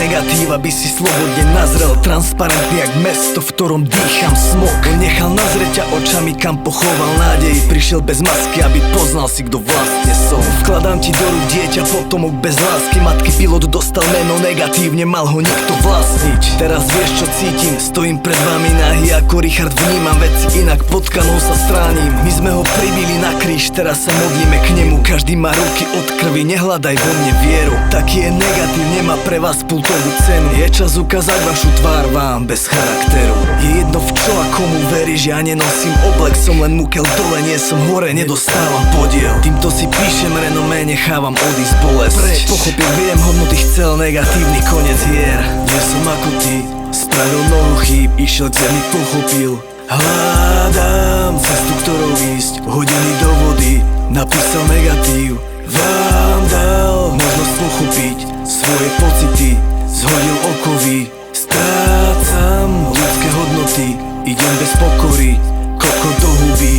negatív, aby si slobodne nazrel. Transparentný jak mesto, v ktorom dýcham smog. On nechal nazrieť ťa očami, kam pochoval nádej. Prišiel bez masky, aby poznal si, kto vlastne som. Vkladám ti do rúk dieťa, potomok bez lásky. Matky pilot dostal meno negatív, nemal ho nikto vlastniť. Teraz vieš, čo cítim, stojím pred vami nahý ako Richard, vnímam veci inak, potkanou sa stránim. My sme ho pribili na kríž, teraz sa modlíme k nemu. Každý má ruky od krvi, nehľadaj vo mne vieru. Taký je negatív, nemá pre vás pultovú cenu. Je čas ukázať vašu tvár vám bez charakteru. Je jedno v čo a komu veríš, ja nenosím oblek. Som len mukel dole, nie som hore, nedostávam podiel. Týmto si píšem renomé, nechávam odísť bolesť. Pochopil, viem, hodnoty chcel, negatívny koniec hier. Nie som ako ty, spravil mnoho chýb, išiel k zemi, pochopil. Hľadám cestu, ktorou ísť, hodený do vody, napísal negatív. Vám dal možnosť pochopiť svoje pocity, zhodil okovy. Strácam ľudské hodnoty, idem bez pokory, koko do huby.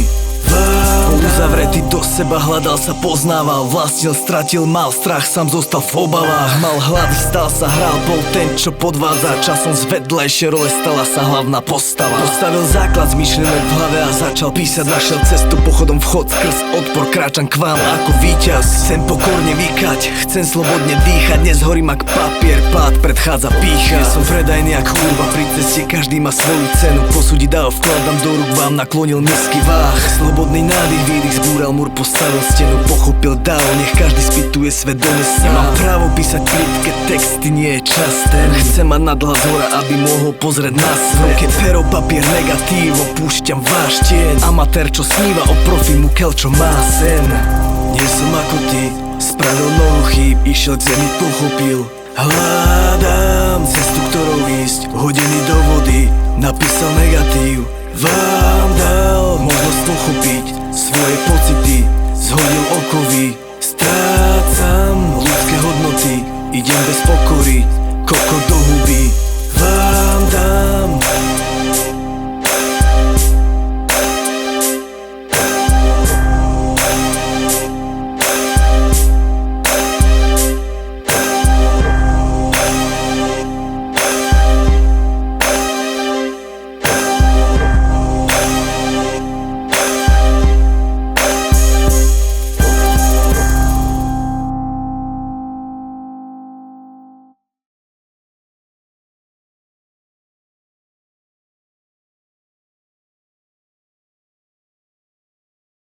Uzavretý do seba, hľadal sa, poznával, vlastnil, stratil, mal strach, sám zostal v obavách. Mal hlavy, stal sa, hral, bol ten, čo podvádza. Časom z vedlejšej role stala sa hlavná postava. Postavil základ z myšlienok v hlave a začal písať. Našiel cestu, pochodom vchod skrz odpor, kráčam k vám ako víťaz. Chcem pokorne vykať, chcem slobodne dýchať. Nezhorím ak papier, pád predchádza pýcha. Ja som predajný jak kurva, pri ceste každý má svoju cenu. Posúdiť dá, vkladám do rúk vám, naklonil misky váh. Slobodný nádych, výdych, zbúral múr, postavil stenu, pochopil dál, nech každý spýtuje svedomie sám. Nemám právo písať plitké texty, nie je čas ten. Chcem mať nadhľad z hora, aby mohol pozrieť na svet. Keď pero, papier, negatív, opúšťam váš tieň. Amatér, čo sníva o profi, mukel, čo má sen. Nie som ako ty, spravil mnoho chýb, išiel k zemi, pochopil. Hľadám cestu, ktorou ísť, hodený do vody, napísal negatív. Vám dal